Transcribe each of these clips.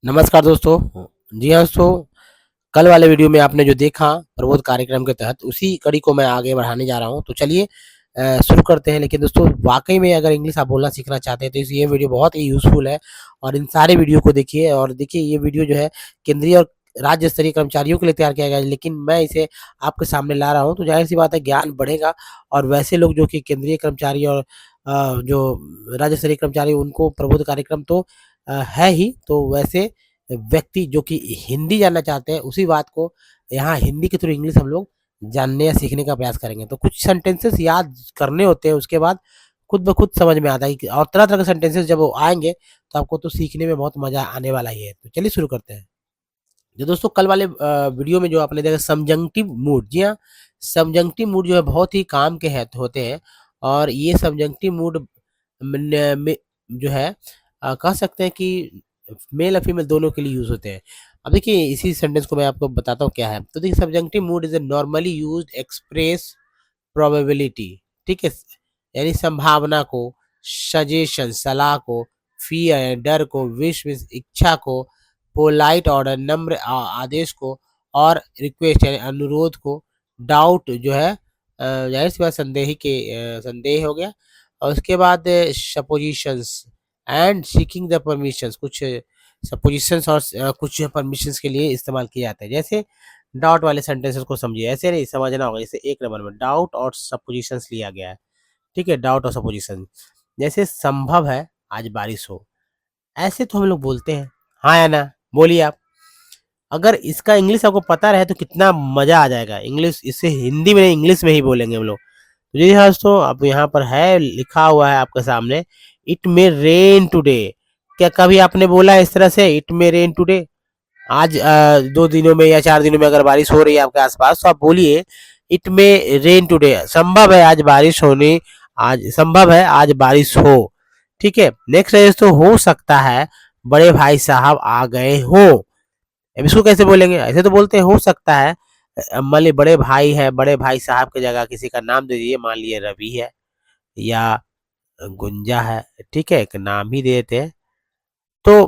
नमस्कार दोस्तों। जी हाँ दोस्तों, कल वाले वीडियो में आपने जो देखा प्रबोध कार्यक्रम के तहत उसी कड़ी को मैं आगे बढ़ाने जा रहा हूँ। तो चलिए शुरू करते हैं। लेकिन दोस्तों वाक़ई में अगर इंग्लिश आप बोलना सीखना चाहते हैं तो इस ये वीडियो बहुत ही यूज़फुल है और इन सारे वीडियो को देखिए। और देखिए ये वीडियो जो है केंद्रीय और राज्य स्तरीय कर्मचारियों के लिए तैयार किया गया है, लेकिन मैं इसे आपके सामने ला रहा हूँ तो ज़ाहिर-सी बात है ज्ञान बढ़ेगा। और वैसे लोग जो कि केंद्रीय कर्मचारी और जो राज्य स्तरीय कर्मचारी उनको प्रबोध कार्यक्रम तो है ही, तो वैसे व्यक्ति जो कि हिंदी जानना चाहते हैं उसी बात को यहाँ हिंदी के थ्रू इंग्लिश हम लोग जानने या सीखने का प्रयास करेंगे। तो कुछ सेंटेंसेस याद करने होते हैं, उसके बाद खुद ब खुद समझ में आता है कि और तरह-तरह के सेंटेंसेस जब वो आएँगे तो आपको तो सीखने में बहुत मज़ा आने वाला ही है। तो चलिए शुरू करते हैं। जो दोस्तों कल वाले वीडियो में जो आपने देखा सबजंक्टिव मूड, जी हाँ, सबजंक्टिव मूड जो है बहुत ही काम के है होते हैं। और ये सबजंक्टिव मूड में जो है कह सकते हैं कि मेल और फीमेल दोनों के लिए यूज़ होते हैं। अब देखिए इसी सेंटेंस को मैं आपको बताता हूँ क्या है। तो देखिए subjunctive mood is a normally used express probability, ठीक है? यानी संभावना को, सजेशन सलाह को, फ़ियर डर को, विश इच्छा को, पोलाइट ऑर्डर नम्र आदेश को, और रिक्वेस्ट यानी अनुरोध को, डाउट जो है ज़ाहिर-सी बात संदेह हो गया। और उसके बाद suppositions and seeking the permissions, कुछ सपोजिशंस और कुछ परमिशंस के लिए इस्तेमाल किए जाते हैं। जैसे डाउट वाले सेंटेंसेस को समझिए, ऐसे नहीं समझना होगा। जैसे 1 नंबर में डाउट और सपोजिशंस लिया गया है, ठीक है? डाउट और सपोजिशन, जैसे संभव है आज बारिश हो, ऐसे तो हम लोग बोलते हैं। हाँ या ना? बोलिए आप। अगर इसका इंग्लिश आपको पता रहे तो कितना मज़ा आ जाएगा। इंग्लिश इसे हिंदी में नहीं इंग्लिश में ही बोलेंगे हम लोग। तो जी हाँ दोस्तों, अब यहाँ पर है लिखा हुआ है आपके सामने, इट मे रेन टुडे। क्या कभी आपने बोला है इस तरह से, इट मे रेन टुडे? आज 2 दिनों में या 4 दिनों में अगर बारिश हो रही है आपके आस-पास तो आप बोलिए इट मे रेन टुडे, संभव है आज बारिश होनी, आज संभव है आज बारिश हो, ठीक है? नेक्स्ट है दोस्तों, हो सकता है बड़े भाई साहब आ गए हों। अब इसको कैसे बोलेंगे? ऐसे तो बोलते हैं हो सकता है। मान लीजिए बड़े भाई है, बड़े भाई साहब की जगह किसी का नाम दे दीजिए, मान लीजिए रवि है या गुंजा है, ठीक है? एक नाम ही दे देते हैं। तो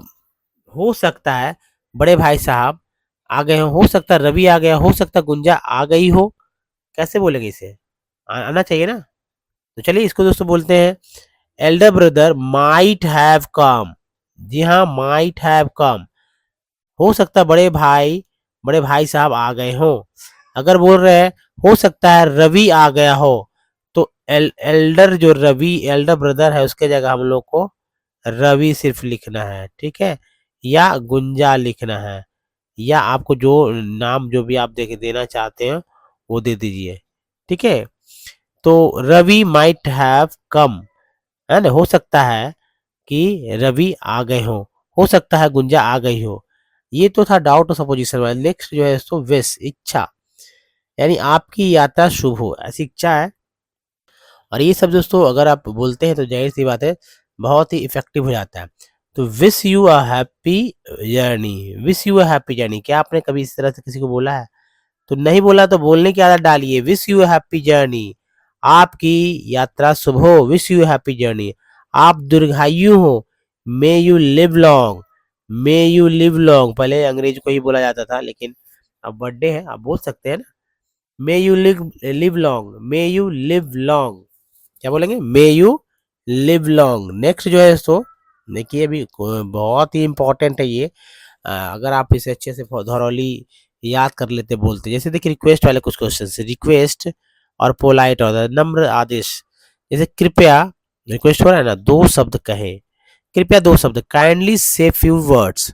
हो सकता है बड़े भाई साहब आ गए हो सकता है रवि आ गया, हो सकता है गुंजा आ गई हो। कैसे बोलेंगे इसे? आना चाहिए ना। तो चलिए इसको दोस्तों बोलते हैं elder brother might have come. जी हाँ, माइट हैव कम। हो सकता है बड़े भाई साहब आ गए हों। अगर बोल रहे हैं हो सकता है रवि आ गया हो, तो एल्डर जो रवि एल्डर ब्रदर है उसके जगह हम लोग को रवि सिर्फ लिखना है, ठीक है? या गुंजा लिखना है, या आपको जो नाम जो भी आप देख देना चाहते हैं वो दे दीजिए, ठीक है? तो रवि माइट हैव कम, है ना? हो सकता है कि रवि आ गए हो सकता है गुंजा आ गई हो। ये तो था डाउट और सपोजिशन वाला। नेक्स्ट जो है सो विश, इच्छा, यानी आपकी यात्रा शुभ हो ऐसी इच्छा है। और ये सब दोस्तों अगर आप बोलते हैं तो जाहिर सी बात है बहुत ही इफेक्टिव हो जाता है। तो wish you a happy journey, wish you a happy journey, क्या आपने कभी इस तरह से किसी को बोला है? तो नहीं बोला तो बोलने की आदत डालिए, विश यू हैप्पी जर्नी, आपकी यात्रा शुभ हो, विश यू हैप्पी जर्नी। आप दीर्घायु हो, may you live long, may you live long, पहले अंग्रेज को ही बोला जाता था लेकिन अब बर्थडे है आप बोल सकते हैं ना, may you live live long, may you live long, क्या बोलेंगे? May you live long. Next जो है सो देखिए अभी बहुत ही इंपॉर्टेंट है ये। अगर आप इसे अच्छे से थॉरोली याद कर लेते बोलते, जैसे देखिए रिक्वेस्ट वाले कुछ क्वेश्चन, रिक्वेस्ट और पोलाइट और नम्र आदेश। जैसे कृपया, रिक्वेस्ट हो रहा है ना, 2 शब्द कहें, कृपया 2 शब्द, काइंडली से फ्यू वर्ड्स,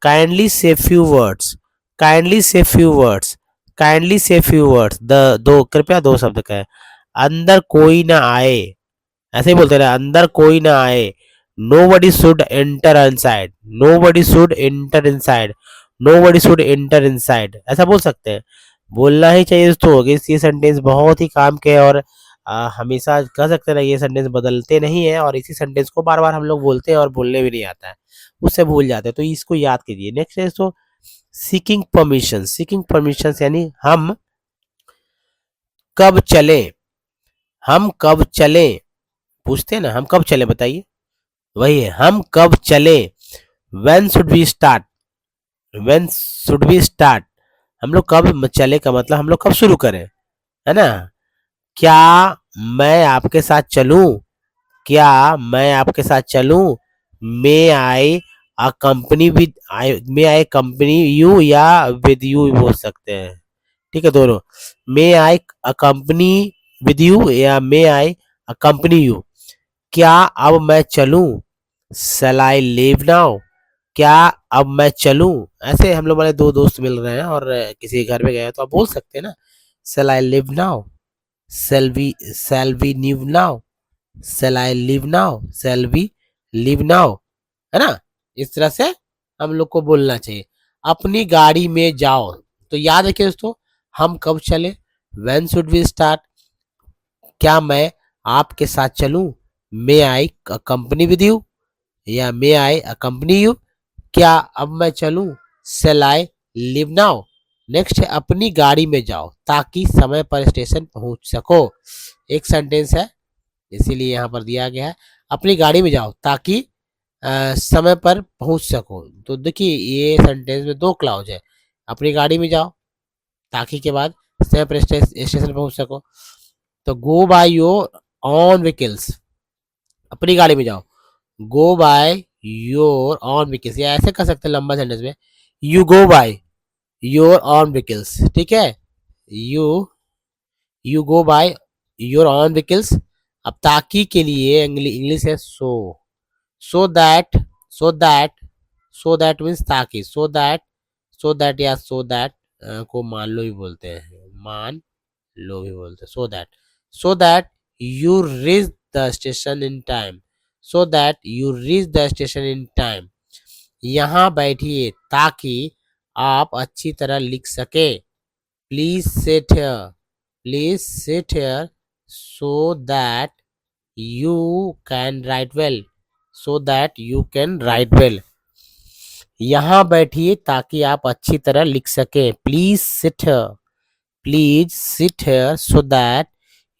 काइंडली से फ्यू वर्ड्स, काइंडली से फ्यू वर्ड्स, काइंडली से फ्यू वर्ड्स, द दो कृपया 2 शब्द कहें। अंदर कोई ना आए, ऐसे ही बोलते रहे, अंदर कोई ना आए, nobody should enter inside, nobody should enter inside, nobody should enter inside, ऐसा बोल सकते हैं। बोलना ही चाहिए दोस्तों, ये सेंटेंस बहुत ही काम के है। और हमेशा कह सकते हैं ना, ये सेंटेंस बदलते नहीं है और इसी सेंटेंस को बार बार हम लोग बोलते हैं और बोलने भी नहीं आता है, उससे भूल जाते हैं। तो इसको याद कीजिए। नेक्स्ट है तो सीकिंग परमिशन, सीकिंग परमिशन यानी हम कब चले, हम कब चले, पूछते हैं ना हम कब चले बताइए, वही है हम कब चले। When should we start, when should we start, हम लोग कब चले का मतलब हम लोग कब शुरू करें, है ना। क्या मैं आपके साथ चलूं, क्या मैं आपके साथ चलूं, may I a company with, may I company you या विद यू बोल सकते हैं, ठीक है दोनों। May I a company with you या may I a company you, क्या अब मैं चलूं, शैल आई लीव नाउ, क्या अब मैं चलूं। ऐसे हम लोग वाले दो दोस्त मिल रहे हैं और किसी के घर में गए हैं, तो आप बोल सकते हैं ना, shall I live now, shall we live now, shall I live now, shall we live now, है ना। इस तरह से हम लोग को बोलना चाहिए। अपनी गाड़ी में जाओ, तो याद रखिए दोस्तों, हम कब चले, व्हेन शुड वी स्टार्ट, क्या मैं आपके साथ चलूं, may I company with you या मे आई कंपनी यू, क्या अब मैं चलूं, शैल आई लीव नाउ। नेक्स्ट है अपनी गाड़ी में जाओ ताकि समय पर स्टेशन पहुंच सको। एक सेंटेंस है इसीलिए यहाँ पर दिया गया है, अपनी गाड़ी में जाओ ताकि समय पर पहुंच सको। तो देखिए ये सेंटेंस में दो क्लाउज है, अपनी गाड़ी में जाओ ताकि के बाद समय पर स्टेशन पहुंच सको। तो गो बाय योर ऑन व्हीकल्स, अपनी गाड़ी में जाओ, गो बाय योर ऑन व्हीकल्स, या ऐसे कर सकते हैं लंबा सेंटेंस में, you go by your on vehicles, ठीक है। You you go by your on vehicles. अब ताकि के लिए इंग्लिश है so that, so that, so that means ताकि, सो दैट या सो दैट को मान लो भी बोलते हैं, मान लो भी बोलते हैं, so that you reach the station in time, so that you reach the station in time. यहाँ बैठिए ताकि आप अच्छी तरह लिख सके, please sit here, please sit here so that you can write well, so that you can write well. यहाँ बैठिए ताकि आप अच्छी तरह लिख सके, please sit here, please sit here so that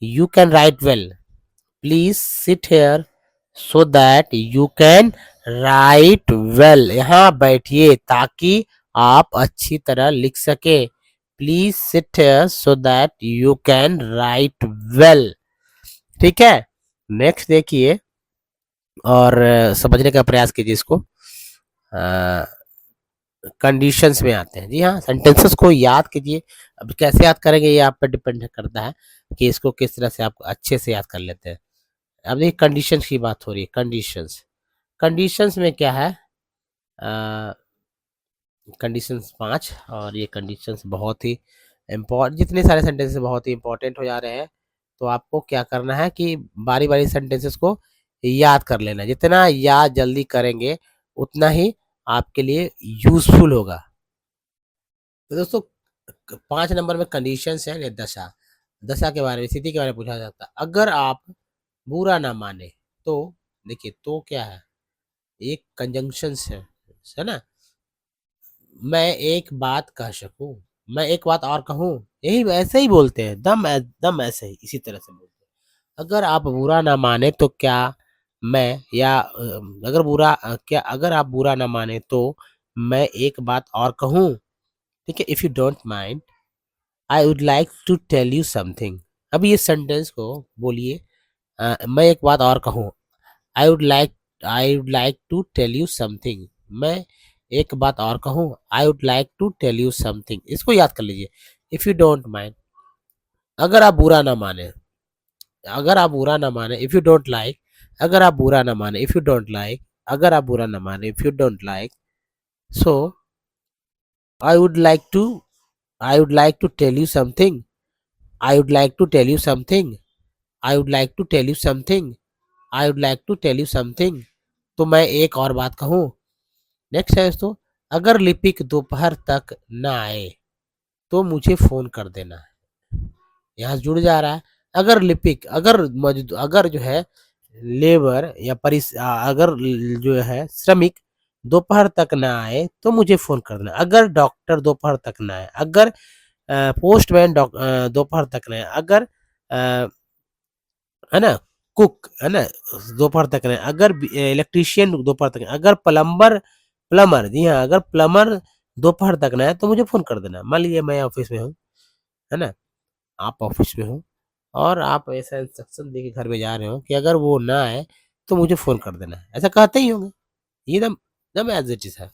you can write well, please sit here so that you can write well. यहाँ बैठिए ताकि आप अच्छी तरह लिख सके, please sit here so that you can write well, ठीक है। नेक्स्ट देखिए और समझने का प्रयास कीजिए इसको। कंडीशंस में आते हैं, जी हाँ, सेंटेंसेस को याद कीजिए। अब कैसे याद करेंगे ये आप पर डिपेंड करता है कि इसको किस तरह से आप अच्छे से याद कर लेते हैं। अब देखिए कंडीशंस की बात हो रही है, कंडीशंस, कंडीशंस में क्या है, कंडीशंस 5, और ये कंडीशंस बहुत ही इम्पोर्टेंट, जितने सारे सेंटेंसेस बहुत ही इंपॉर्टेंट हो जा रहे हैं, तो आपको क्या करना है कि बारी बारी सेंटेंसेस को याद कर लेना है। जितना याद जल्दी करेंगे उतना ही आपके लिए यूजफुल होगा। तो दोस्तों 5 नंबर में कंडीशंस है, दशा, दशा के बारे में, स्थिति के बारे में पूछा जाता है। अगर आप बुरा ना माने तो, देखिए तो क्या है, एक कंजंक्शंस है ना, मैं एक बात कह सकूं, मैं एक बात और कहूं, यही ऐसे ही बोलते हैं, दम ऐसे ही इसी तरह से बोलते हैं। अगर आप बुरा ना माने तो क्या मैं, या अगर बुरा क्या अगर आप बुरा ना माने तो मैं एक बात और कहूं, ठीक है। If you don't mind I would like to tell you something. अभी इस सेंटेंस को बोलिए, मैं एक बात और कहूँ, I would like, I would like to tell you something, मैं एक बात और कहूँ, I would like to tell you something. इसको याद कर लीजिए, इफ यू डोंट माइंड, अगर आप बुरा ना माने, अगर आप बुरा ना माने, इफ यू डोंट लाइक, अगर आप बुरा ना माने, इफ यू डोंट लाइक, अगर आप बुरा ना माने, if you don't like, so I would like to, I would like to tell you something, I would like to tell you something, I would like to tell you something, I would like to tell you something, तो मैं एक और बात कहूँ। Next है दोस्तों, अगर लिपिक दोपहर तक ना आए तो मुझे फोन कर देना, यहाँ जुड़ जा रहा है। अगर लिपिक, अगर जो है लेबर या अगर जो है श्रमिक दोपहर तक ना आए तो मुझे फोन कर देना, अगर डॉक्टर दोपहर तक ना आए, अगर पोस्टमैन दोपहर तक ना आए, अगर है ना कुक है ना दोपहर तक रहे, अगर इलेक्ट्रीशियन दोपहर तक, अगर प्लम्बर प्लम्बर, जी हाँ, अगर प्लम्बर दोपहर तक ना आए तो मुझे फ़ोन कर देना। मान लीजिए मैं ऑफ़िस में हूँ, है ना? आप ऑफ़िस में हो और आप ऐसा इंस्ट्रक्शन दे के घर में जा रहे हो कि अगर वो ना आए तो मुझे फ़ोन कर देना। ऐसा कहते ही होंगे। ये एकदम एकदम एज़ इट इज़ है।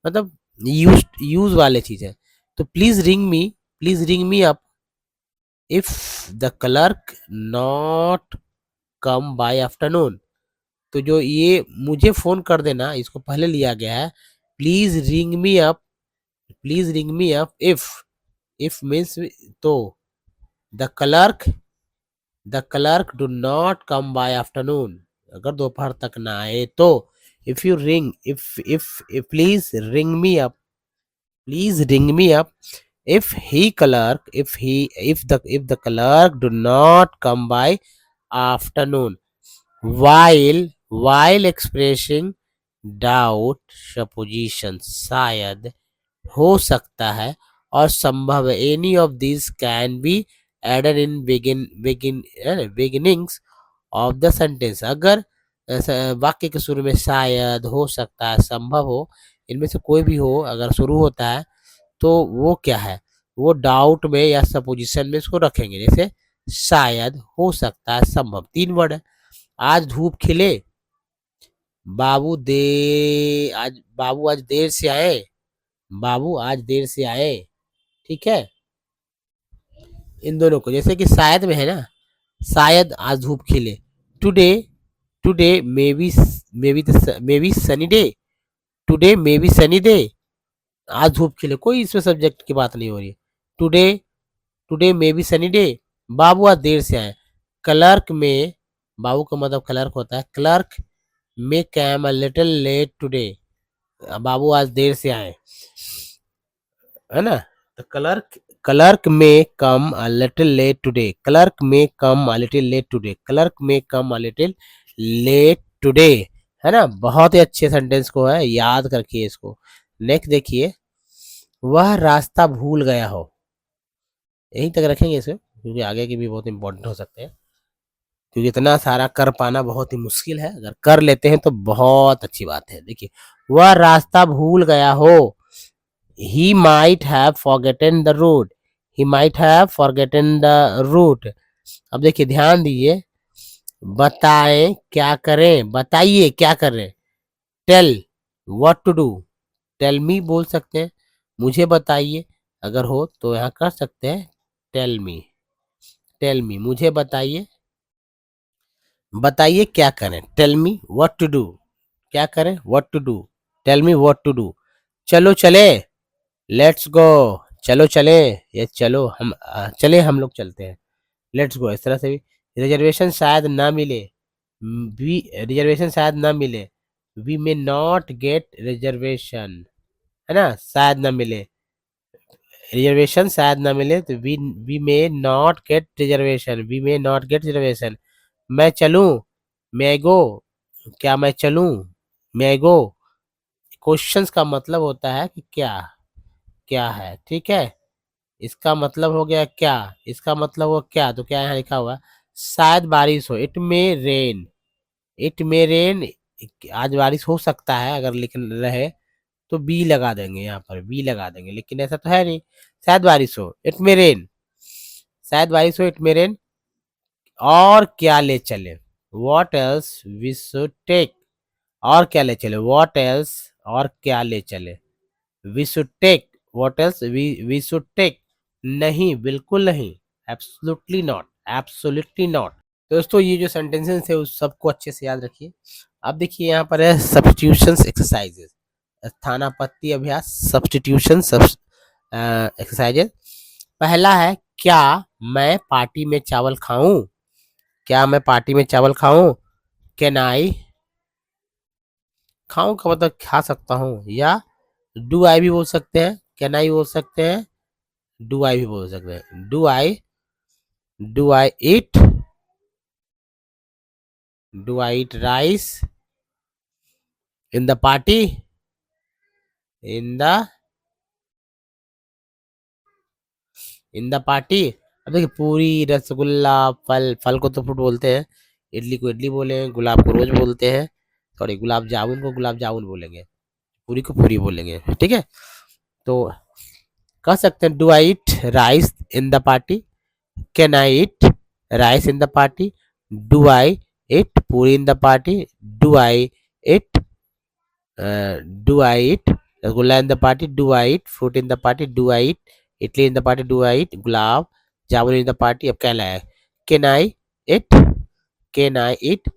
मतलब यूज़ वाली चीज़ है। तो please ring me up if the clerk not come by afternoon. तो जो ये मुझे फ़ोन कर देना, इसको पहले लिया गया है। Please ring me up please ring me up if means तो the clerk do not come by afternoon. अगर दोपहर तक ना आए तो if you ring if please ring me up if the clerk do not come by afternoon while expressing doubt supposition शायद हो सकता है और संभव है any of this can be added in beginnings of the sentence. अगर वाक्य के शुरू में शायद हो सकता है संभव हो इनमें से कोई भी हो अगर शुरू होता है तो वो क्या है, वो डाउट में या सपोजिशन में इसको रखेंगे। जैसे शायद हो सकता है संभव, 3 वर्ड है। आज धूप खिले, बाबू आज देर से आए, बाबू आज देर से आए। ठीक है, इन दोनों को जैसे कि शायद में है ना, शायद आज धूप खिले। Today today may be sunny day, today may be sunny day. आज धूप खिले, कोई इसमें सब्जेक्ट की बात नहीं हो रही है। Today today may be sunny day, बाबू आज देर से आए। क्लर्क में, बाबू का मतलब क्लर्क होता है। Clerk may came a little late today, बाबू आज देर से आए, है ना। तो clerk may come a little late today, clerk may come a little late today, clerk may come a little late today, है ना। बहुत ही अच्छे सेंटेंस को है, याद करके इसको। नेक्स्ट देखिए, वह रास्ता भूल गया हो, यहीं तक रखेंगे इसे क्योंकि आगे के भी बहुत इंपॉर्टेंट हो सकते हैं, क्योंकि इतना सारा कर पाना बहुत ही मुश्किल है। अगर कर लेते हैं तो बहुत अच्छी बात है। देखिए, वह रास्ता भूल गया हो, he might have forgotten the route, he might have forgotten the route। अब देखिए ध्यान दीजिए, बताएं क्या करें, बताइए क्या करें। Tell what to do, tell me बोल सकते हैं, मुझे बताइए। अगर हो तो यहाँ कर सकते हैं टेल मी मुझे बताइए, बताइए क्या करें। Tell me what to do, क्या करें, what to do. Tell me what to do. चलो चले, लेट्स गो, चलो चले, ये चलो हम चले, हम लोग चलते हैं। लेट्स गो, इस तरह से भी। रिजर्वेशन शायद ना मिले, रिजर्वेशन शायद ना मिले, we may not get reservation, है ना। शायद ना मिले, रिजर्वेशन शायद ना मिले तो we may not get reservation, we may not get reservation. मैं चलूं, मैं गो, क्या मैं चलूं, मैं गो। क्वेश्चंस का मतलब होता है कि क्या, क्या है, ठीक है। इसका मतलब हो गया क्या, इसका मतलब हो क्या, तो क्या यहाँ लिखा हुआ है, शायद बारिश हो, it may rain, it may rain, आज बारिश हो सकता है। अगर लिख रहे तो बी लगा देंगे, यहाँ पर बी लगा देंगे, लेकिन ऐसा तो है नहीं। शायद बारिश हो, इट मे रेन, शायद बारिश हो, इट मे रेन। और क्या ले चले, what else we should take, और क्या ले चले, वॉट एल्स, और क्या ले चले। We should take, what else we should take, नहीं बिल्कुल नहीं, एब्सोल्युटली नॉट, एब्सोल्युटली नॉट। दोस्तों ये जो सेंटेंसेस है उस सबको अच्छे से याद रखिए। अब देखिए यहाँ पर है सब्स्टिट्यूशंस एक्सरसाइजेस, स्थानापत्ति अभ्यास, सब्स्टिट्यूशन एक्सरसाइजेस। पहला है, क्या मैं पार्टी में चावल खाऊं, क्या मैं पार्टी में चावल खाऊं। कैन आई, खाऊं का मतलब खा सकता हूँ, या डू आई भी बोल सकते हैं, कैन आई बोल सकते हैं, डू आई भी बोल सकते हैं। Do I eat, do I eat rice in the party, in the in the party. अब देखिए, पूरी, रसगुल्ला, फल, फल को तो फ्रूट बोलते हैं, इडली को इडली बोलेंगे, गुलाब को रोज बोलते हैं, सॉरी गुलाब जामुन को गुलाब जामुन बोलेंगे। पूरी को पूरी बोलेंगे, ठीक है। तो कह सकते हैं, do I eat rice in the party, can I eat rice in the party, do I eat puri in the party, do I eat do I eat rasgulla in the party, do I eat fruit in the party, do I eat idli in the party, do I eat gulab jamun in the party. अब क्या लाया, can I eat, can I eat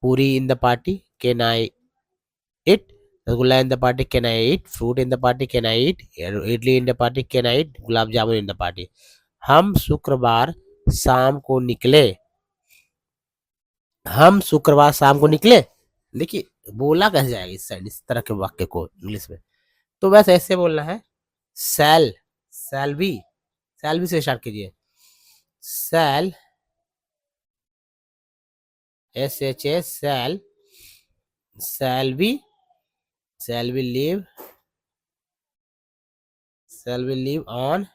puri in the party, can I eat rasgulla in the party, can I eat fruit in the party, can I eat idli in the party, can I eat gulab jamun in the party. हम शुक्रवार शाम को निकले, हम शुक्रवार शाम को निकले। देखिए बोला कैसे जाएगा इस साइड इस तरह के वाक्य को इंग्लिश में, तो बस ऐसे बोलना है, शैल, शैल बी से स्टार्ट कीजिए, shall SHA shall, shall be leave, shall we leave on,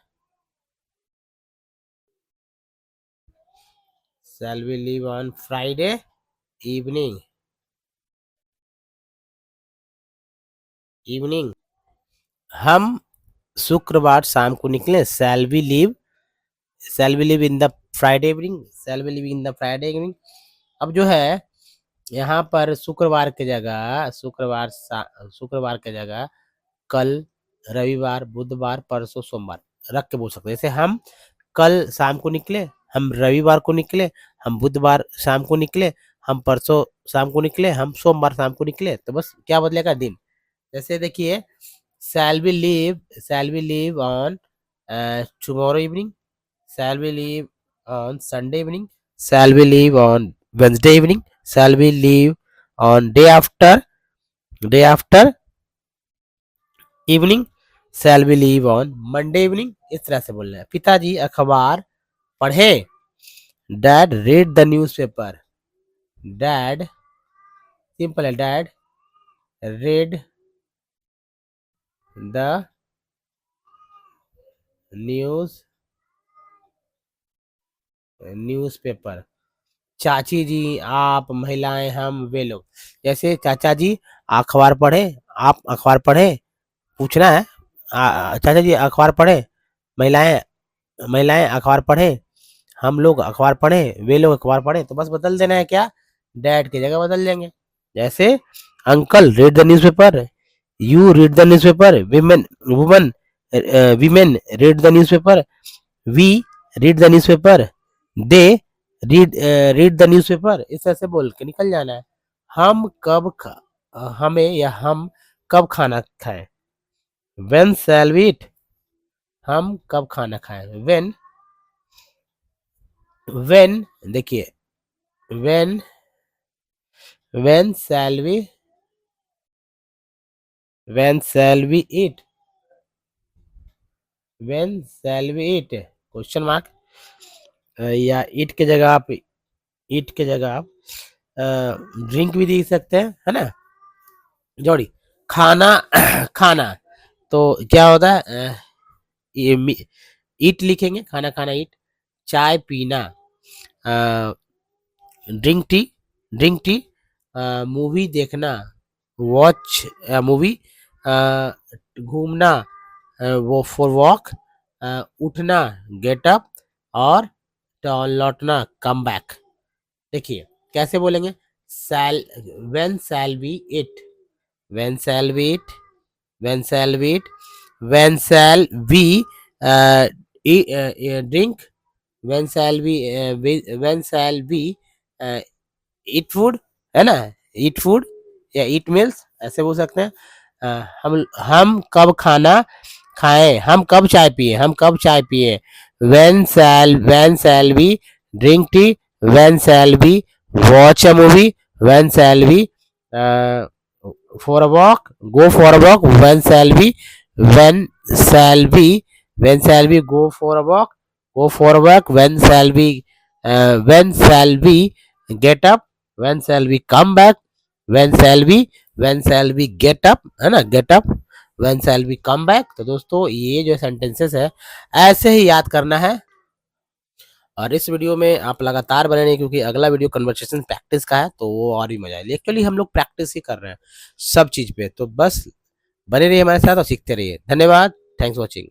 shall we leave on Friday evening, evening। हम शुक्रवार शाम को निकले, shall we leave in the Friday evening, shall we leave in the Friday evening। अब जो है यहाँ पर शुक्रवार के जगह, शुक्रवार के जगह कल, रविवार, बुधवार, परसों, सोमवार रख के बोल सकते हैं। जैसे हम कल शाम को निकले, हम रविवार को निकले, हम बुधवार शाम को निकले, हम परसों शाम को निकले, हम सोमवार शाम को निकले। तो बस क्या बदलेगा, दिन। जैसे देखिए, shall we leave on tomorrow evening, shall we leave on Sunday evening, shall we leave on Wednesday evening, shall we leave on day after evening, shall we leave on Monday evening। इस तरह से बोलना है। पिताजी अखबार पढ़े, dad read the newspaper, dad simple है, dad read the newspaper. चाची जी, आप, महिलाएं, हम, वे लोग। जैसे चाचा जी अखबार पढ़े, आप अखबार पढ़े, पूछना है, चाचा जी अखबार पढ़े, महिलाएं अखबार पढ़े, हम लोग अखबार पढ़े, वे लोग अखबार पढ़े। तो बस बदल देना है, क्या, डैड की जगह बदल देंगे। जैसे uncle read the newspaper, you read the newspaper, women read the newspaper, we read the newspaper, they read the newspaper. इस तरह से बोल के निकल जाना है। हम कब खाना खाएं, व्हेन शैल वी ईट, हम कब खाना खाएं, व्हेन देखिए, when shall we eat, when shall we eat question mark, या ईट के जगह आप ड्रिंक भी दे सकते हैं, है ना, जोड़ी। खाना खाना तो क्या होता है, ये ईट लिखेंगे, खाना खाना ईट। चाय पीना, ड्रिंक टी, मूवी देखना, वॉच मूवी, घूमना, वो फॉर वॉक, उठना, गेट अप, और लौटना, कम बैक। देखिए कैसे बोलेंगे, when shall we eat, when shall we eat, when shall we eat, when shall we drink, when shall we eat food, है ना, ईट फूड या ईट मील्स ऐसे बोल सकते हैं। हम कब खाना खाएं, हम कब चाय पिए, when shall we drink tea, when shall we watch a movie, when shall we for a walk, go for a walk, when shall we go for a walk, when shall we get up, when shall we come back, when shall we get up, है ना, get up, when shall we come back। तो दोस्तों ये जो sentences है ऐसे ही याद करना है, और इस वीडियो में आप लगातार बने रहिए, क्योंकि अगला वीडियो कन्वर्सेशन प्रैक्टिस का है, तो वो और भी मजा आएगी। एक्चुअली हम लोग प्रैक्टिस ही कर रहे हैं सब चीज पे, तो बस बने रहिए हमारे साथ और सीखते रहिए। धन्यवाद। Thanks watching.